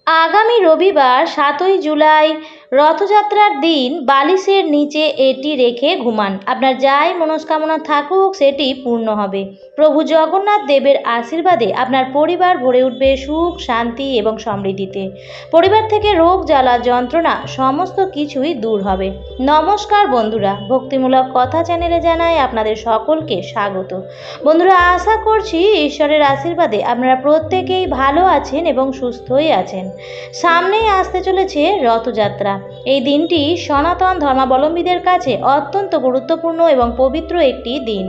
আগামী রবিবার ৭ই জুলাই রথযাত্রার দিন বালিশের নিচে এটি রেখে ঘুমান। আপনার যাই মনস্কামনা থাকুক সেটি পূর্ণ হবে। প্রভু জগন্নাথ দেবের আশীর্বাদে আপনার পরিবার ভরে উঠবে সুখ, শান্তি এবং সমৃদ্ধিতে। পরিবার থেকে রোগ, জ্বালা, যন্ত্রণা সমস্ত কিছুই দূর হবে। নমস্কার বন্ধুরা, ভক্তিমূলক কথা চ্যানেলে জানাই আপনাদের সকলকে স্বাগত। বন্ধুরা, আশা করছি ঈশ্বরের আশীর্বাদে আপনারা প্রত্যেকেই ভালো আছেন এবং সুস্থই আছেন। সামনেই আসতে চলেছে রথযাত্রা। এই দিনটি সনাতন ধর্মাবলম্বীদের কাছে অত্যন্ত গুরুত্বপূর্ণ এবং পবিত্র একটি দিন।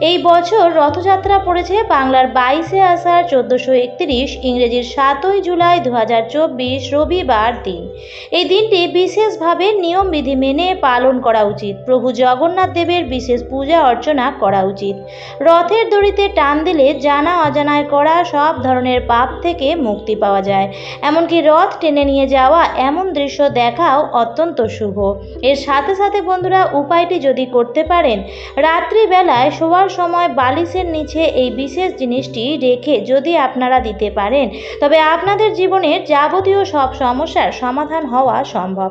এই বছর রথযাত্রা পড়েছে বাংলার 22শে আষাঢ় 1431, ইংরেজির 7ই জুলাই 2024 রবিবার দিন। এই দিনটি বিশেষভাবে নিয়মবিধি মেনে পালন করা উচিত। প্রভু জগন্নাথ দেবের বিশেষ পূজা অর্চনা করা উচিত। রথের দড়িতে টান দিলে জানা অজানায় করা সব ধরনের পাপ থেকে মুক্তি পাওয়া যায়। এমনকি রথ টেনে নিয়ে যাওয়া এমন দৃশ্য দেখাও অত্যন্ত শুভ। এর সাথে সাথে বন্ধুরা, উপায়টি যদি করতে পারেন, রাত্রিবেলায় শোয়ার সময় বালিশের নিচে এই বিশেষ জিনিসটি রেখে যদি আপনারা দিতে পারেন, তবে আপনাদের জীবনের যাবতীয় সব সমস্যার সমাধান হওয়া সম্ভব।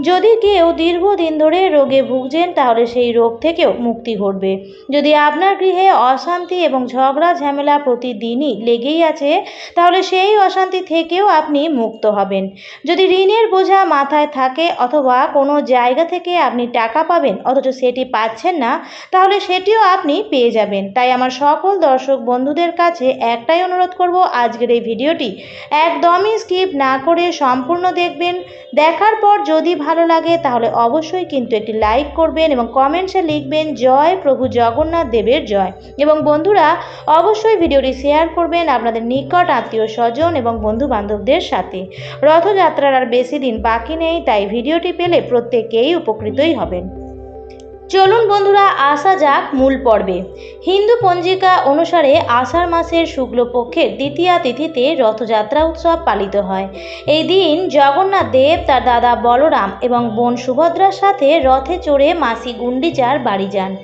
যদি কেউ দীর্ঘদিন ধরে রোগে ভুগছেন, তাহলে সেই রোগ থেকেও মুক্তি ঘটবে। যদি আপনার গৃহে অশান্তি এবং ঝগড়া ঝামেলা প্রতিদিনই লেগেই আছে, তাহলে সেই অশান্তি থেকেও আপনি মুক্ত হবেন। যদি ঋণের বোঝা মাথায় থাকে অথবা কোনো জায়গা থেকে আপনি টাকা পাবেন অথচ সেটি পাচ্ছেন না, তাহলে সেটিও আপনি পেয়ে যাবেন। তাই আমার সকল দর্শক বন্ধুদের কাছে একটাই অনুরোধ করব, আজকের এই ভিডিওটি একদমই স্কিপ না করে সম্পূর্ণ দেখবেন। দেখার পর যদি ভালো লাগে তাহলে অবশ্যই কিন্তু একটি লাইক করবেন এবং কমেন্টসে লিখবেন জয় প্রভু জগন্নাথ দেবের জয়। এবং বন্ধুরা, অবশ্যই ভিডিওটি শেয়ার করবেন আপনাদের নিকট আত্মীয় স্বজন এবং বন্ধু বান্ধবদের সাথে। রথযাত্রার আর বেশি দিন বাকি নেই, তাই ভিডিওটি পেলে প্রত্যেকেই উপকৃতই হবেন। চলুন বন্ধুরা, আসা যাক মূল পর্বে। হিন্দু পঞ্জিকা অনুসারে আষাঢ় মাসের শুক্লপক্ষের দ্বিতীয়া তিথিতে রথযাত্রা উৎসব পালিত হয়। এই দিন জগন্নাথ দেব তার দাদা বলরাম এবং বোন সুভদ্রার সাথে রথে চড়ে মাসি গুন্ডিচার বাড়ি যান।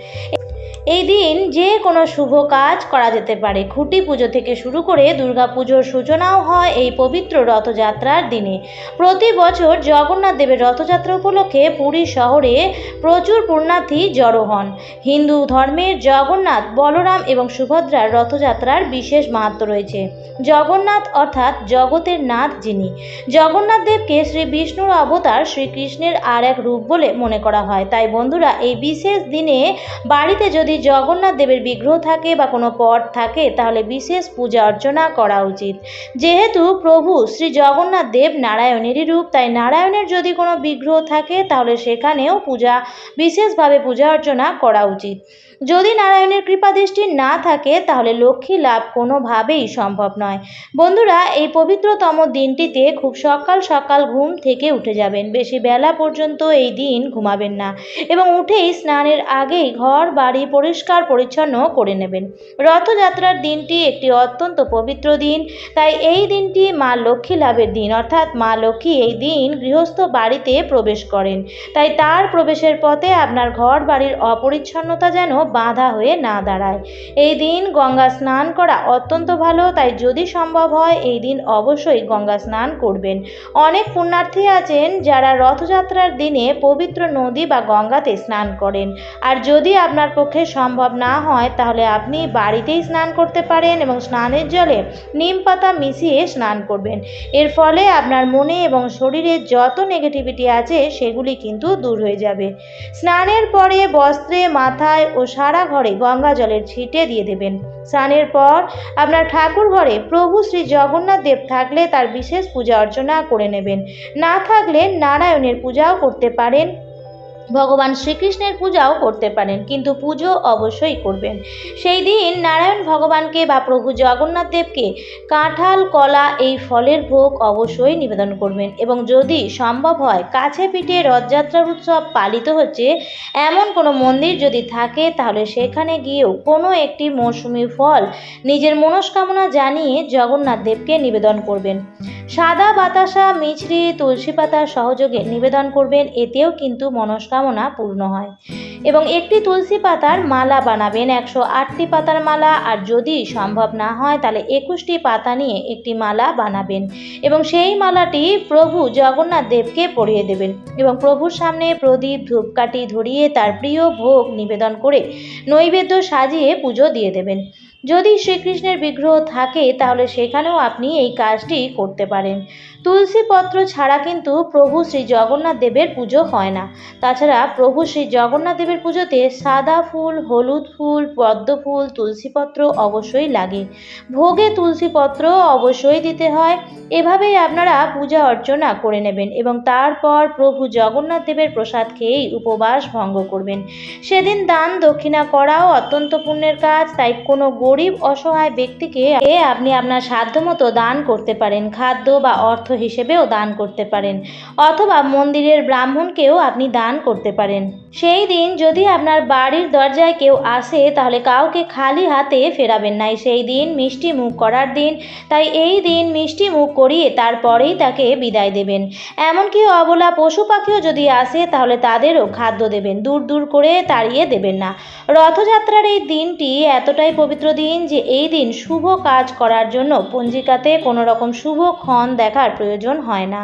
এই দিন যে কোনো শুভ কাজ করা যেতে পারে। খুঁটি পুজো থেকে শুরু করে দুর্গা পুজোর সূচনাও হয় এই পবিত্র রথযাত্রার দিনে। প্রতি বছর জগন্নাথ দেবের রথযাত্রা উপলক্ষে পুরী শহরে প্রচুর পুণ্যার্থী জড়ো হন। হিন্দু ধর্মের জগন্নাথ, বলরাম এবং সুভদ্রার রথযাত্রার বিশেষ মাহাত্ম্য রয়েছে। জগন্নাথ অর্থাৎ জগতের নাথ যিনি। জগন্নাথ দেবকে শ্রী বিষ্ণুর অবতার শ্রীকৃষ্ণের আর এক রূপ বলে মনে করা হয়। তাই বন্ধুরা, এই বিশেষ দিনে বাড়িতে যদি জগন্নাথ দেবের বিগ্রহ থাকে বা কোনো পট থাকে, তাহলে বিশেষ পূজা অর্চনা করা উচিত। যেহেতু প্রভু শ্রী জগন্নাথ দেব নারায়ণেরই রূপ, তাই নারায়ণের যদি কোনো বিগ্রহ থাকে তাহলে সেখানেও বিশেষভাবে পূজা অর্চনা করা উচিত। যদি নারায়ণের কৃপা দৃষ্টি না থাকে তাহলে লক্ষ্মী লাভ কোনোভাবেই সম্ভব নয়। বন্ধুরা, এই পবিত্রতম দিনটিতে খুব সকাল সকাল ঘুম থেকে উঠে যাবেন। বেশি বেলা পর্যন্ত এই দিন ঘুমাবেন না এবং উঠেই স্নানের আগেই ঘর বাড়ি পরিষ্কার পরিচ্ছন্ন করে নেবেন। রথযাত্রার দিনটি একটি অত্যন্ত পবিত্র দিন, তাই এই দিনটি মা লক্ষ্মী লাভের দিন, অর্থাৎ মা লক্ষ্মী এই দিন গৃহস্থ বাড়িতে প্রবেশ করেন। তাই তার প্রবেশের পথে আপনার ঘর বাড়ির অপরিচ্ছন্নতা যেন বাধা হয়ে না দাঁড়ায়। এই দিন গঙ্গা স্নান করা অত্যন্ত ভালো, তাই যদি সম্ভব হয় এই দিন অবশ্যই গঙ্গা স্নান করবেন। অনেক পুণ্যার্থী আছেন যারা রথযাত্রার দিনে পবিত্র নদী বা গঙ্গাতে স্নান করেন। আর যদি আপনার পক্ষে সম্ভব না হয় তাহলে আপনি বাড়িতেই স্নান করতে পারেন এবং স্নানের জলে নিম পাতা মিশিয়ে স্নান করবেন। এর ফলে আপনার মনে এবং শরীরে যত নেগেটিভিটি আছে সেগুলি কিন্তু দূর হয়ে যাবে। স্নানের পরে বস্ত্রে, মাথায় ও সারা ঘরে গঙ্গা জলের ছিটে দিয়ে দেবেন। স্নানের পর আপনার ঠাকুর ঘরে প্রভু শ্রী জগন্নাথ দেব থাকলে তার বিশেষ পূজা অর্চনা করে নেবেন। না থাকলে নারায়ণের পূজাও করতে পারেন, ভগবান শ্রীকৃষ্ণের পূজাও করতে পারেন, কিন্তু পুজো অবশ্যই করবেন। সেই দিন নারায়ণ ভগবানকে বা প্রভু জগন্নাথ দেবকে কাঁঠাল, কলা এই ফলের ভোগ অবশ্যই নিবেদন করবেন। এবং যদি সম্ভব হয় কাছে পিঠে রথযাত্রার উৎসব পালিত হচ্ছে এমন কোনো মন্দির যদি থাকে, তাহলে সেখানে গিয়েও কোনো একটি মৌসুমি ফল নিজের মনস্কামনা জানিয়ে জগন্নাথ দেবকে নিবেদন করবেন। সাদা বাতাসা, মিছরি, তুলসী পাতা সহযোগে নিবেদন করবেন, এতেও কিন্তু মনস্কামনা পূর্ণ হয়। এবং একটি তুলসী পাতার মালা বানাবেন, 108টি পাতার মালা। আর যদি সম্ভব না হয় তাহলে 21টি পাতা নিয়ে একটি মালা বানাবেন এবং সেই মালাটি প্রভু জগন্নাথ দেবকে পরিয়ে দেবেন এবং প্রভুর সামনে প্রদীপ ধূপকাঠি ধরিয়ে তার প্রিয় ভোগ নিবেদন করে নৈবেদ্য সাজিয়ে পুজো দিয়ে দেবেন। যদি শ্রীকৃষ্ণের বিগ্রহ থাকে তাহলে সেখানেও আপনি এই কাজটি করতে পারেন। তুলসী পত্র ছাড়া কিন্তু প্রভু শ্রী জগন্নাথ দেবের পুজো হয় না। তাছাড়া প্রভু শ্রী জগন্নাথ দেবের পুজোতে সাদা ফুল, হলুদ ফুল, পদ্ম ফুল, তুলসী পত্র অবশ্যই লাগে। ভোগে তুলসী পত্র অবশ্যই দিতে হয়। এভাবেই আপনারা পূজা অর্চনা করে নেবেন এবং তারপর প্রভু জগন্নাথ দেবের প্রসাদ খেয়েই উপবাস ভঙ্গ করবেন। সেদিন দান দক্ষিণা করাও অত্যন্ত পুণ্যের কাজ, তাই কোনো গরিব অসহায় ব্যক্তিকে আপনি আপনার সাধ্যমতো দান করতে পারেন। খাদ্য বা অর্থ হিসেবেও দান করতে পারেন, অথবা মন্দিরের ব্রাহ্মণকেও আপনি দান করতে পারেন। সেই দিন যদি আপনার বাড়ির দরজায় কেউ আসে তাহলে কাউকে খালি হাতে ফেরাবেন না। সেই দিন মিষ্টি মুখ করার দিন, তাই এই দিন মিষ্টি মুখ করিয়ে তারপরেই তাকে বিদায় দেবেন। এমনকি অবলা পশু পাখিও যদি আসে তাহলে তাদেরও খাদ্য দেবেন, দূর দূর করে তাড়িয়ে দেবেন না। রথযাত্রার এই দিনটি এতটাই পবিত্র দিন যে এই দিন শুভ কাজ করার জন্য পঞ্জিকাতে কোনো রকম শুভক্ষণ দেখার প্রয়োজন হয় না।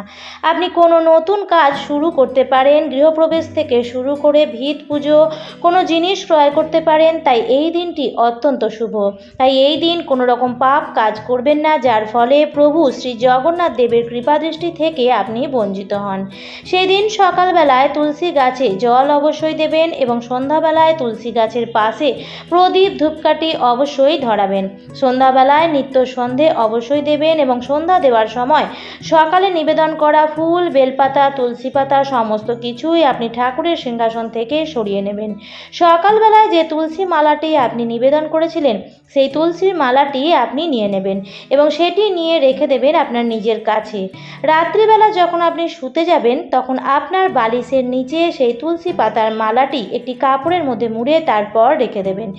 আপনি কোনো নতুন কাজ শুরু করতে পারেন, গৃহপ্রবেশ থেকে শুরু করে ভিত পুজো, কোনো জিনিস ক্রয় করতে পারেন। তাই এই দিনটি অত্যন্ত শুভ। তাই এই দিন কোনো রকম পাপ কাজ করবেন না, যার ফলে প্রভু শ্রী জগন্নাথ দেবের কৃপাদৃষ্টি থেকে আপনি বঞ্চিত হন। সেই দিন সকালবেলায় তুলসী গাছে জল অবশ্যই দেবেন এবং সন্ধ্যাবেলায় তুলসী গাছের পাশে প্রদীপ ধূপকাঠি অবশ্যই ধরাবেন। সন্ধ্যাবেলায় নিত্য সন্ধে অবশ্যই দেবেন এবং সন্ধ্যা দেওয়ার সময় সকালে নিবেদন করা ফুল, বেলপাতা, তুলসী পাতা সমস্ত কিছুই আপনি ঠাকুরের সিংহাসন থেকে সরিয়ে নেবেন। সকালবেলায় যে তুলসী মালাটি আপনি নিবেদন করেছিলেন সেই তুলসীর মালাটি আপনি নিয়ে নেবেন এবং সেটি নিয়ে রেখে দেবেন আপনার নিজের কাছে। রাত্রিবেলা যখন আপনি শুতে যাবেন তখন আপনার বালিশের নিচে সেই তুলসী পাতার মালাটি একটি কাপড়ের মধ্যে মুড়ে তারপর রেখে দেবেন।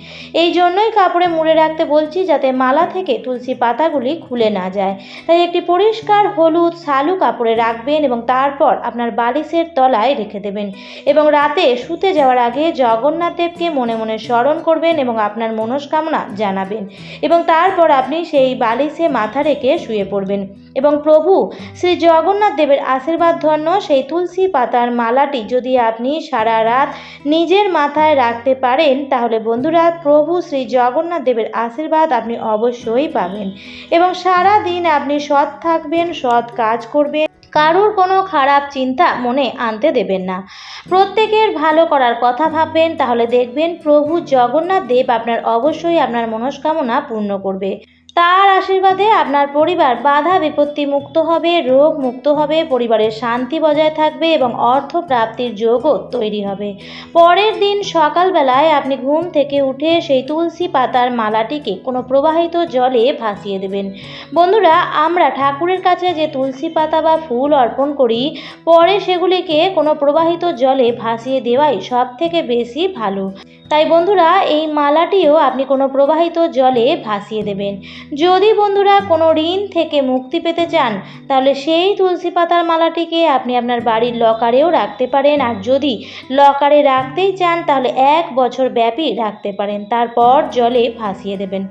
এই জন্যই কাপড়ে মুড়ে রাখতে বলছি, যাতে মালা থেকে তুলসী পাতাগুলি খুলে না যায়। তাই একটি পরিষ্কার হলুদ শালু কাপড়ে রাখবেন এবং তারপর আপনার বালিশের তলায় রেখে দেবেন এবং রাতে শুতে যাওয়ার আগে জগন্নাথ দেবকে মনে মনে স্মরণ করবেন এবং আপনার মনস্কামনা জানাবেন এবং তারপর আপনি সেই বালিশে মাথা রেখে শুয়ে পড়বেন এবং প্রভু শ্রী জগন্নাথ দেবের আশীর্বাদ ধন্য সেই তুলসী পাতার মালাটি যদি আপনি সারা রাত নিজের মাথায় রাখতে পারেন তাহলে বন্ধুরা প্রভু শ্রী জগন্নাথ দেবের আশীর্বাদ আপনি অবশ্যই পাবেন এবং সারা দিন আপনি সৎ থাকবেন, সৎ কাজ করবেন, কারোর কোনো খারাপ চিন্তা মনে আনতে দেবেন না। প্রত্যেকের ভালো করার কথা ভাববেন, তাহলে দেখবেন প্রভু জগন্নাথ দেব আপনার অবশ্যই আপনার মনস্কামনা পূর্ণ করবে। তার আশীর্বাদে আপনার পরিবার বাধা বিপত্তি মুক্ত হবে, রোগ মুক্ত হবে, পরিবারের শান্তি বজায় থাকবে এবং অর্থ প্রাপ্তির যোগও তৈরি হবে। পরের দিন সকালবেলায় আপনি ঘুম থেকে উঠে সেই তুলসী পাতার মালাটিকে কোনো প্রবাহিত জলে ভাসিয়ে দেবেন। বন্ধুরা, আমরা ঠাকুরের কাছে যে তুলসী পাতা বা ফুল অর্পণ করি পরে সেগুলিকে কোনো প্রবাহিত জলে ভাসিয়ে দেওয়াই সব থেকে বেশি ভালো। তাই বন্ধুরা এই মালাটিও আপনি কোনো প্রবাহিত জলে ভাসিয়ে দেবেন। যদি বন্ধুরা কোনো ঋণ থেকে মুক্তি পেতে চান তাহলে সেই তুলসী পাতার মালাটিকে আপনি আপনার বাড়ির লকারেও রাখতে পারেন, আর যদি লকারে রাখতেই চান তাহলে 1 বছর ব্যাপী রাখতে পারেন, তারপর জলে ভাসিয়ে দেবেন।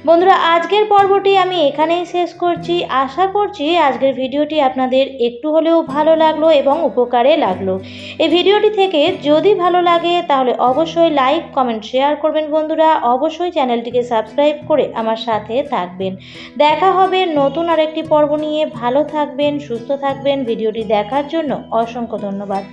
বন্ধুরা, আজকের পর্বটি আমি এখানেই শেষ করছি। আশা করছি আজকের ভিডিওটি আপনাদের একটু হলেও ভালো লাগলো এবং উপকারে লাগলো। এই ভিডিওটি থেকে যদি ভালো লাগে তাহলে অবশ্যই লাইক, কমেন্ট, শেয়ার করবেন। বন্ধুরা, অবশ্যই চ্যানেলটিকে সাবস্ক্রাইব করে আমার সাথে থাকবেন। দেখা হবে নতুন আরেকটি পর্ব নিয়ে। ভালো থাকবেন, সুস্থ থাকবেন। ভিডিওটি দেখার জন্য অসংখ্য ধন্যবাদ।